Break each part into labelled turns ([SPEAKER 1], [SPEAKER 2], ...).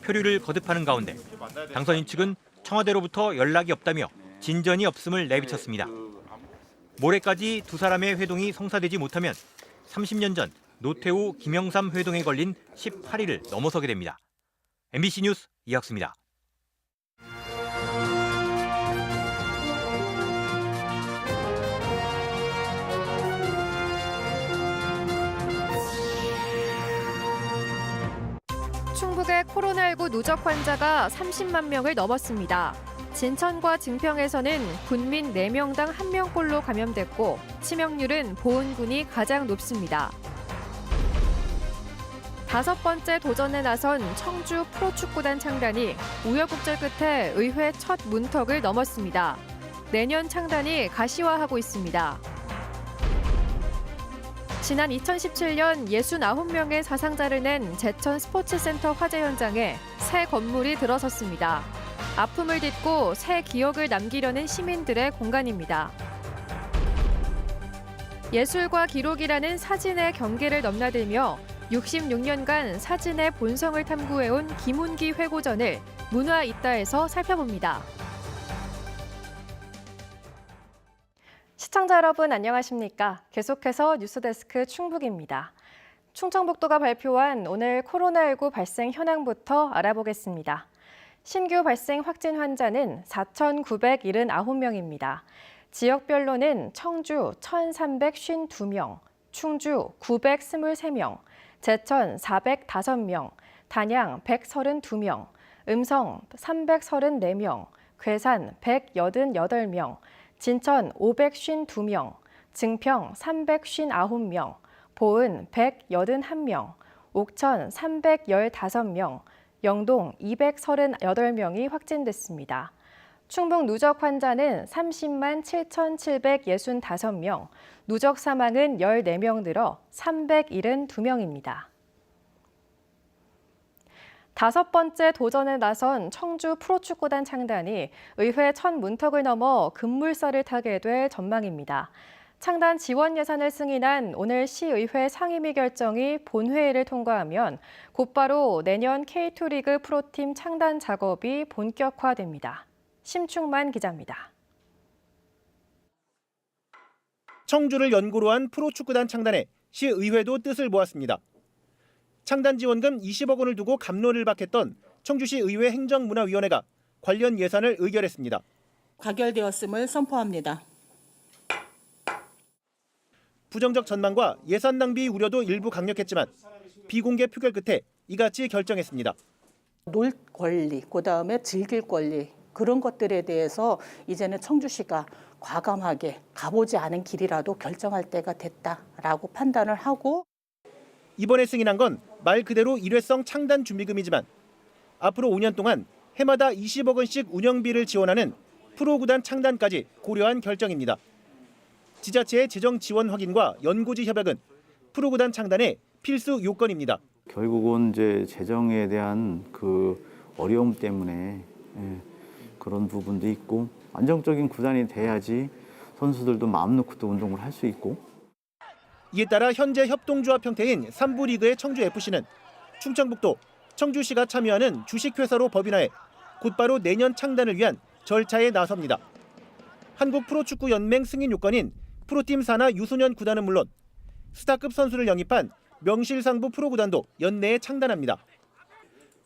[SPEAKER 1] 표류를 거듭하는 가운데 당선인 측은 청와대로부터 연락이 없다며 진전이 없음을 내비쳤습니다. 모레까지 두 사람의 회동이 성사되지 못하면 30년 전 노태우 김영삼 회동에 걸린 18일을 넘어서게 됩니다. MBC 뉴스 이학수입니다.
[SPEAKER 2] 충북의 코로나19 누적 환자가 30만 명을 넘었습니다. 진천과 증평에서는 군민 4명당 1명꼴로 감염됐고 치명률은 보은군이 가장 높습니다. 5번째 도전에 나선 청주 프로축구단 창단이 우여곡절 끝에 의회 첫 문턱을 넘었습니다. 내년 창단이 가시화하고 있습니다. 지난 2017년 69명의 사상자를 낸 제천 스포츠센터 화재 현장에 새 건물이 들어섰습니다. 아픔을 딛고 새 기억을 남기려는 시민들의 공간입니다. 예술과 기록이라는 사진의 경계를 넘나들며 66년간 사진의 본성을 탐구해온 김운기 회고전을 문화있다에서 살펴봅니다. 시청자 여러분 안녕하십니까? 계속해서 뉴스데스크 충북입니다. 충청북도가 발표한 오늘 코로나19 발생 현황부터 알아보겠습니다. 신규 발생 확진 환자는 4,979명입니다. 지역별로는 청주 1,352명, 충주 923명, 제천 405명, 단양 132명, 음성 334명, 괴산 188명, 진천 552명, 증평 359명, 보은 181명, 옥천 315명, 영동 238명이 확진됐습니다. 충북 누적 환자는 30만 7,765명, 누적 사망은 14명 늘어 372명입니다. 5번째 도전에 나선 청주 프로축구단 창단이 의회 첫 문턱을 넘어 급물살을 타게 될 전망입니다. 창단 지원 예산을 승인한 오늘 시의회 상임위 결정이 본회의를 통과하면 곧바로 내년 K2 리그 프로팀 창단 작업이 본격화됩니다. 심충만 기자입니다.
[SPEAKER 3] 청주를 연고로 한 프로축구단 창단에 시의회도 뜻을 모았습니다. 창단 지원금 20억 원을 두고 갑론을 박했던 청주시 의회 행정문화위원회가 관련 예산을 의결했습니다.
[SPEAKER 4] 가결되었음을 선포합니다.
[SPEAKER 3] 부정적 전망과 예산 낭비 우려도 일부 강력했지만 비공개 표결 끝에 이같이 결정했습니다.
[SPEAKER 4] 놀 권리, 그다음에 즐길 권리 그런 것들에 대해서 이제는 청주시가 과감하게 가보지 않은 길이라도 결정할 때가 됐다라고 판단을 하고
[SPEAKER 3] 이번에 승인한 건 말 그대로 일회성 창단 준비금이지만 앞으로 5년 동안 해마다 20억 원씩 운영비를 지원하는 프로구단 창단까지 고려한 결정입니다. 지자체의 재정 지원 확인과 연고지 협약은 프로구단 창단의 필수 요건입니다.
[SPEAKER 5] 결국은 이제 재정에 대한 그 어려움 때문에 그런 부분도 있고 안정적인 구단이 돼야지 선수들도 마음 놓고 또 운동을 할 수 있고.
[SPEAKER 3] 이에 따라 현재 협동조합 형태인 3부 리그의 청주FC는 충청북도, 청주시가 참여하는 주식회사로 법인화해 곧바로 내년 창단을 위한 절차에 나섭니다. 한국프로축구연맹 승인 요건인 프로팀 산하 유소년 구단은 물론 스타급 선수를 영입한 명실상부 프로구단도 연내에 창단합니다.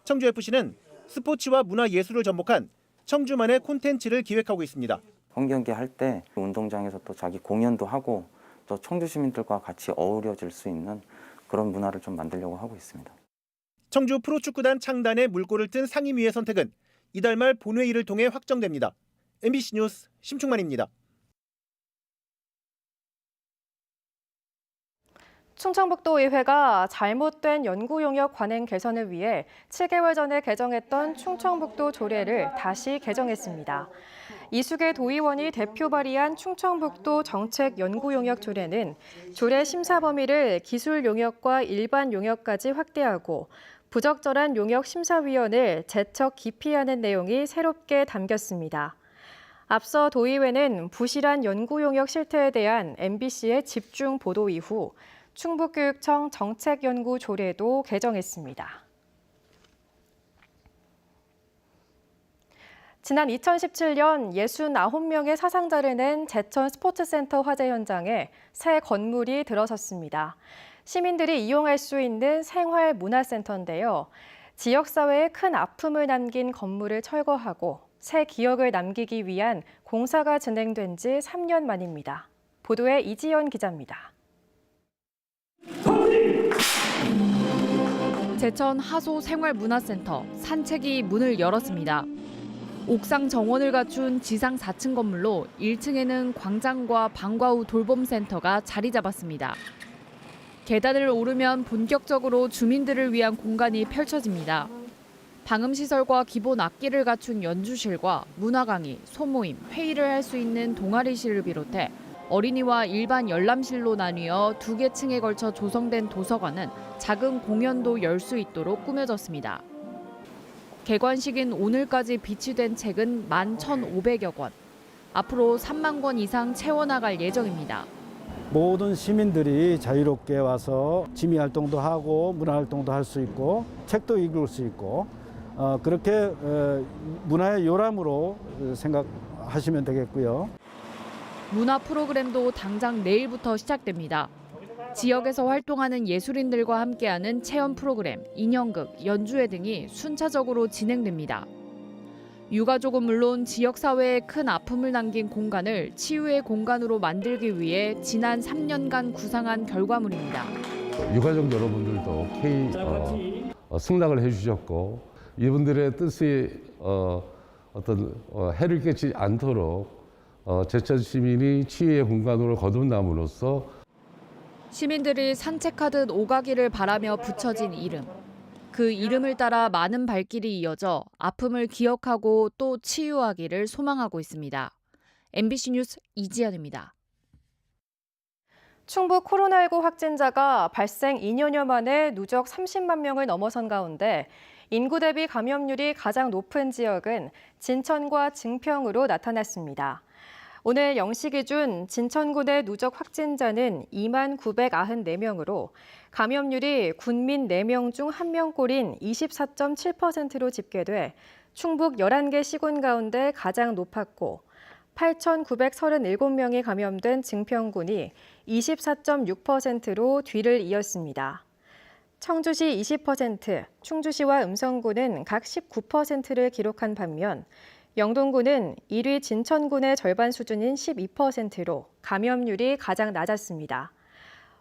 [SPEAKER 3] 청주FC는 스포츠와 문화예술을 접목한 청주만의 콘텐츠를 기획하고 있습니다.
[SPEAKER 6] 홈경기 할 때 운동장에서 또 자기 공연도 하고 또 청주 시민들과 같이 어우러질 수 있는 그런 문화를 좀 만들려고 하고 있습니다.
[SPEAKER 3] 청주 프로축구단 창단에 물꼬를 튼 상임위의 선택은 이달 말 본회의를 통해 확정됩니다. MBC 뉴스 심충만입니다.
[SPEAKER 2] 충청북도의회가 잘못된 연구 용역 관행 개선을 위해 7개월 전에 개정했던 충청북도 조례를 다시 개정했습니다. 이수계 도의원이 대표 발의한 충청북도 정책 연구 용역 조례는 조례 심사 범위를 기술 용역과 일반 용역까지 확대하고 부적절한 용역 심사위원을 제척 기피하는 내용이 새롭게 담겼습니다. 앞서 도의회는 부실한 연구 용역 실태에 대한 MBC의 집중 보도 이후 충북교육청 정책연구 조례도 개정했습니다. 지난 2017년 69명의 사상자를 낸 제천 스포츠센터 화재 현장에 새 건물이 들어섰습니다. 시민들이 이용할 수 있는 생활문화센터인데요. 지역사회에 큰 아픔을 남긴 건물을 철거하고 새 기억을 남기기 위한 공사가 진행된 지 3년 만입니다. 보도에 이지연 기자입니다.
[SPEAKER 7] 제천 하소 생활문화센터 산책이 문을 열었습니다. 옥상 정원을 갖춘 지상 4층 건물로 1층에는 광장과 방과 후 돌봄센터가 자리 잡았습니다. 계단을 오르면 본격적으로 주민들을 위한 공간이 펼쳐집니다. 방음시설과 기본 악기를 갖춘 연주실과 문화 강의, 소모임, 회의를 할 수 있는 동아리실을 비롯해 어린이와 일반 열람실로 나뉘어 2개 층에 걸쳐 조성된 도서관은 작은 공연도 열 수 있도록 꾸며졌습니다. 개관식인 오늘까지 비치된 책은 11,500여 권. 앞으로 3만 권 이상 채워나갈 예정입니다.
[SPEAKER 8] 모든 시민들이 자유롭게 와서 취미 활동도 하고 문화 활동도 할 수 있고 책도 읽을 수 있고 그렇게 문화의 요람으로 생각하시면 되겠고요.
[SPEAKER 7] 문화 프로그램도 당장 내일부터 시작됩니다. 지역에서 활동하는 예술인들과 함께하는 체험 프로그램, 인형극, 연주회 등이 순차적으로 진행됩니다. 유가족은 물론 지역사회에 큰 아픔을 남긴 공간을 치유의 공간으로 만들기 위해 지난 3년간 구상한 결과물입니다.
[SPEAKER 9] 유가족 여러분들도 승낙을 해주셨고 이분들의 뜻이 해를 끼치지 않도록 제천 시민이 치유의 공간으로 거듭남으로써
[SPEAKER 7] 시민들이 산책하듯 오가기를 바라며 붙여진 이름. 그 이름을 따라 많은 발길이 이어져 아픔을 기억하고 또 치유하기를 소망하고 있습니다. MBC 뉴스 이지연입니다.
[SPEAKER 2] 충북 코로나19 확진자가 발생 2년여 만에 누적 30만 명을 넘어선 가운데 인구 대비 감염률이 가장 높은 지역은 진천과 증평으로 나타났습니다. 오늘 0시 기준 진천구 내 누적 확진자는 2만 994명으로 감염률이 군민 4명 중 1명꼴인 24.7%로 집계돼 충북 11개 시군 가운데 가장 높았고 8,937명이 감염된 증평군이 24.6%로 뒤를 이었습니다. 청주시 20%, 충주시와 음성군은 각 19%를 기록한 반면 영동군은 1위 진천군의 절반 수준인 12%로 감염률이 가장 낮았습니다.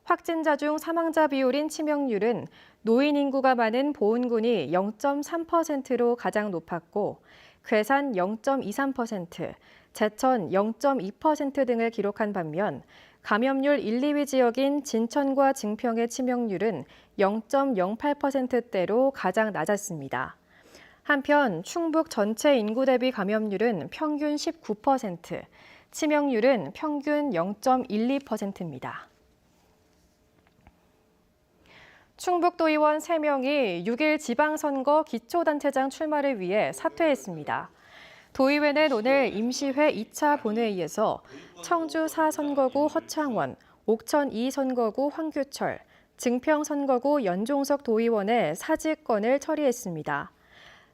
[SPEAKER 2] 확진자 중 사망자 비율인 치명률은 노인 인구가 많은 보은군이 0.3%로 가장 높았고 괴산 0.23%, 제천 0.2% 등을 기록한 반면 감염률 1, 2위 지역인 진천과 증평의 치명률은 0.08%대로 가장 낮았습니다. 한편 충북 전체 인구 대비 감염률은 평균 19%, 치명률은 평균 0.12%입니다. 충북도의원 3명이 6일 지방선거 기초단체장 출마를 위해 사퇴했습니다. 도의회는 오늘 임시회 2차 본회의에서 청주 4선거구 허창원, 옥천 2선거구 황규철, 증평 선거구 연종석 도의원의 사직권을 처리했습니다.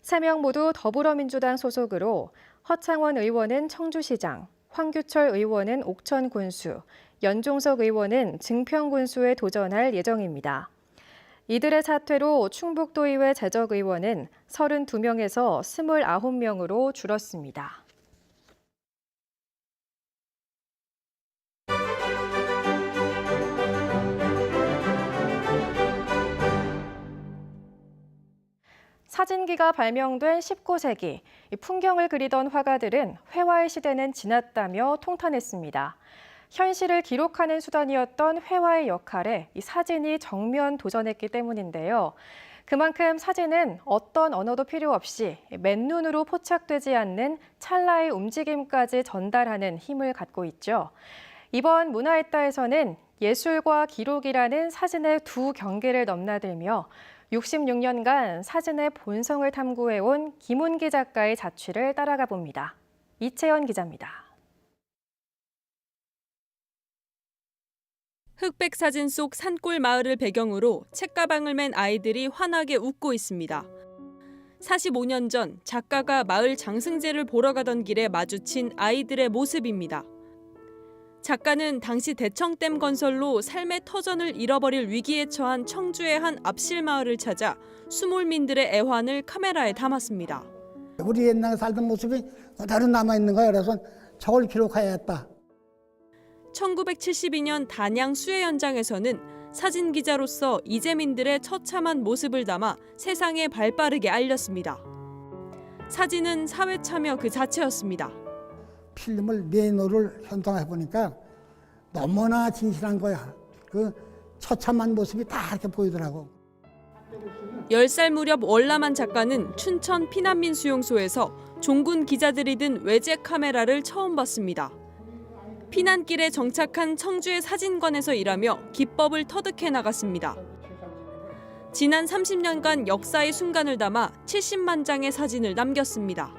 [SPEAKER 2] 3명 모두 더불어민주당 소속으로 허창원 의원은 청주시장, 황규철 의원은 옥천군수, 연종석 의원은 증평군수에 도전할 예정입니다. 이들의 사퇴로 충북도의회 재적의원은 32명에서 29명으로 줄었습니다. 사진기가 발명된 19세기, 풍경을 그리던 화가들은 회화의 시대는 지났다며 통탄했습니다. 현실을 기록하는 수단이었던 회화의 역할에 이 사진이 정면 도전했기 때문인데요. 그만큼 사진은 어떤 언어도 필요 없이 맨눈으로 포착되지 않는 찰나의 움직임까지 전달하는 힘을 갖고 있죠. 이번 문화했다에서는 예술과 기록이라는 사진의 두 경계를 넘나들며 66년간 사진의 본성을 탐구해온 김훈기 작가의 자취를 따라가 봅니다. 이채연 기자입니다.
[SPEAKER 10] 흑백 사진 속 산골 마을을 배경으로 책가방을 맨 아이들이 환하게 웃고 있습니다. 45년 전 작가가 마을 장승제를 보러 가던 길에 마주친 아이들의 모습입니다. 작가는 당시 대청댐 건설로 삶의 터전을 잃어버릴 위기에 처한 청주의 한 앞실 마을을 찾아 수몰민들의 애환을 카메라에 담았습니다.
[SPEAKER 11] 우리 옛날에 살던 모습이 그대로 남아있는 거예요. 그래서 저걸 기록해야겠다.
[SPEAKER 10] 1972년 단양 수해 현장에서는 사진 기자로서 이재민들의 처참한 모습을 담아 세상에 발빠르게 알렸습니다. 사진은 사회 참여 그 자체였습니다.
[SPEAKER 11] 필름을 내노를 현상해 보니까 너무나 진실한 거야. 그 처참한 모습이 다 이렇게 보이더라고.
[SPEAKER 10] 10살 무렵 월남한 작가는 춘천 피난민 수용소에서 종군 기자들이 든 외제 카메라를 처음 봤습니다. 피난길에 정착한 청주의 사진관에서 일하며 기법을 터득해 나갔습니다. 지난 30년간 역사의 순간을 담아 70만 장의 사진을 남겼습니다.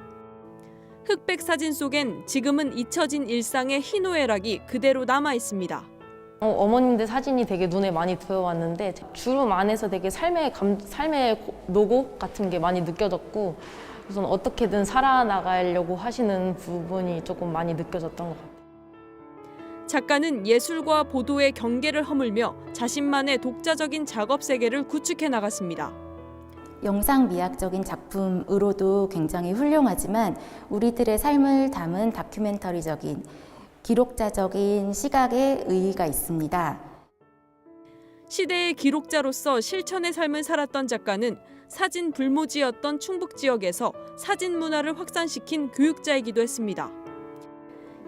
[SPEAKER 10] 흑백 사진 속엔 지금은 잊혀진 일상의 희노애락이 그대로 남아 있습니다.
[SPEAKER 12] 어머님들 사진이 되게 눈에 많이 들어왔는데 주름 안에서 되게 삶의 노고 같은 게 많이 느껴졌고 우선 어떻게든 살아나가려고 하시는 부분이 조금 많이 느껴졌던 것 같아요.
[SPEAKER 10] 작가는 예술과 보도의 경계를 허물며 자신만의 독자적인 작업 세계를 구축해 나갔습니다.
[SPEAKER 13] 영상 미학적인 작품으로도 굉장히 훌륭하지만 우리들의 삶을 담은 다큐멘터리적인 기록자적인 시각의 의의가 있습니다.
[SPEAKER 10] 시대의 기록자로서 실천의 삶을 살았던 작가는 사진 불모지였던 충북 지역에서 사진 문화를 확산시킨 교육자이기도 했습니다.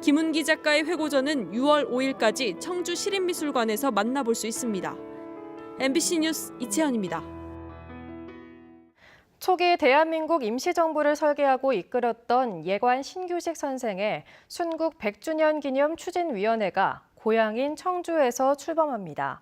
[SPEAKER 10] 김은기 작가의 회고전은 6월 5일까지 청주 시립미술관에서 만나볼 수 있습니다. MBC 뉴스 이채연입니다.
[SPEAKER 2] 초기 대한민국 임시정부를 설계하고 이끌었던 예관 신규식 선생의 순국 100주년 기념 추진위원회가 고향인 청주에서 출범합니다.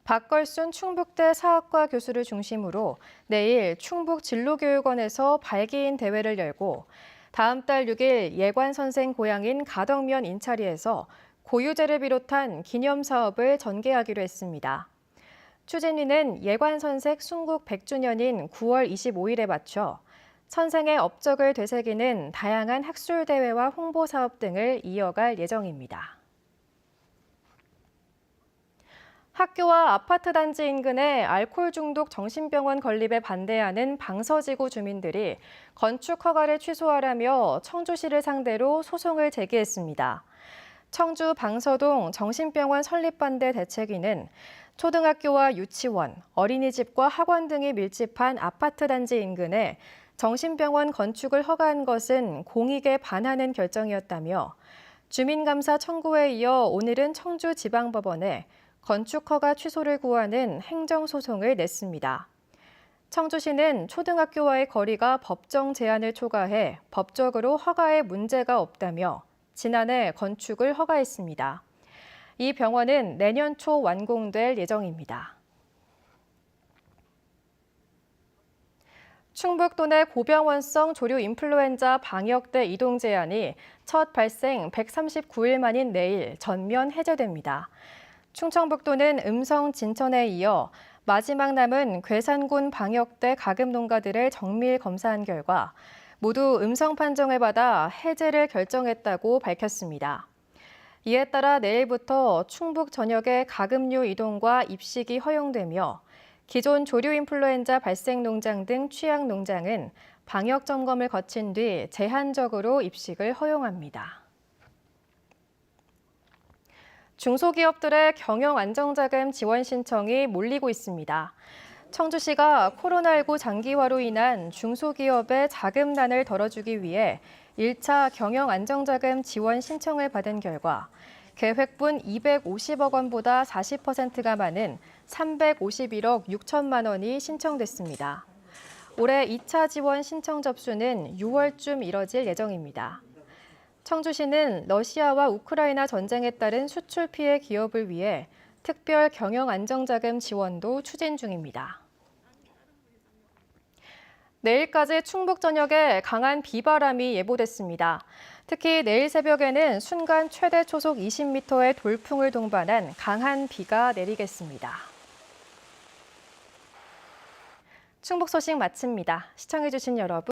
[SPEAKER 2] 박걸순 충북대 사학과 교수를 중심으로 내일 충북진로교육원에서 발기인 대회를 열고 다음 달 6일 예관 선생 고향인 가덕면 인차리에서 고유제를 비롯한 기념사업을 전개하기로 했습니다. 추진위는 예관 선생 순국 100주년인 9월 25일에 맞춰 선생의 업적을 되새기는 다양한 학술대회와 홍보사업 등을 이어갈 예정입니다. 학교와 아파트 단지 인근의 알코올 중독 정신병원 건립에 반대하는 방서지구 주민들이 건축 허가를 취소하라며 청주시를 상대로 소송을 제기했습니다. 청주 방서동 정신병원 설립 반대 대책위는 초등학교와 유치원, 어린이집과 학원 등이 밀집한 아파트 단지 인근에 정신병원 건축을 허가한 것은 공익에 반하는 결정이었다며 주민감사 청구에 이어 오늘은 청주지방법원에 건축 허가 취소를 구하는 행정소송을 냈습니다. 청주시는 초등학교와의 거리가 법정 제한을 초과해 법적으로 허가에 문제가 없다며 지난해 건축을 허가했습니다. 이 병원은 내년 초 완공될 예정입니다. 충북도 내 고병원성 조류 인플루엔자 방역대 이동 제한이 첫 발생 139일 만인 내일 전면 해제됩니다. 충청북도는 음성 진천에 이어 마지막 남은 괴산군 방역대 가급 농가들을 정밀 검사한 결과 모두 음성 판정을 받아 해제를 결정했다고 밝혔습니다. 이에 따라 내일부터 충북 전역의 가급류 이동과 입식이 허용되며 기존 조류 인플루엔자 발생 농장 등 취약 농장은 방역 점검을 거친 뒤 제한적으로 입식을 허용합니다. 중소기업들의 경영 안정자금 지원 신청이 몰리고 있습니다. 청주시가 코로나19 장기화로 인한 중소기업의 자금난을 덜어주기 위해 1차 경영 안정자금 지원 신청을 받은 결과 계획분 250억 원보다 40%가 많은 351억 6천만 원이 신청됐습니다. 올해 2차 지원 신청 접수는 6월쯤 이뤄질 예정입니다. 청주시는 러시아와 우크라이나 전쟁에 따른 수출 피해 기업을 위해 특별 경영 안정자금 지원도 추진 중입니다. 내일까지 충북 전역에 강한 비바람이 예보됐습니다. 특히 내일 새벽에는 순간 최대 초속 20m의 돌풍을 동반한 강한 비가 내리겠습니다. 충북 소식 마칩니다. 시청해주신 여러분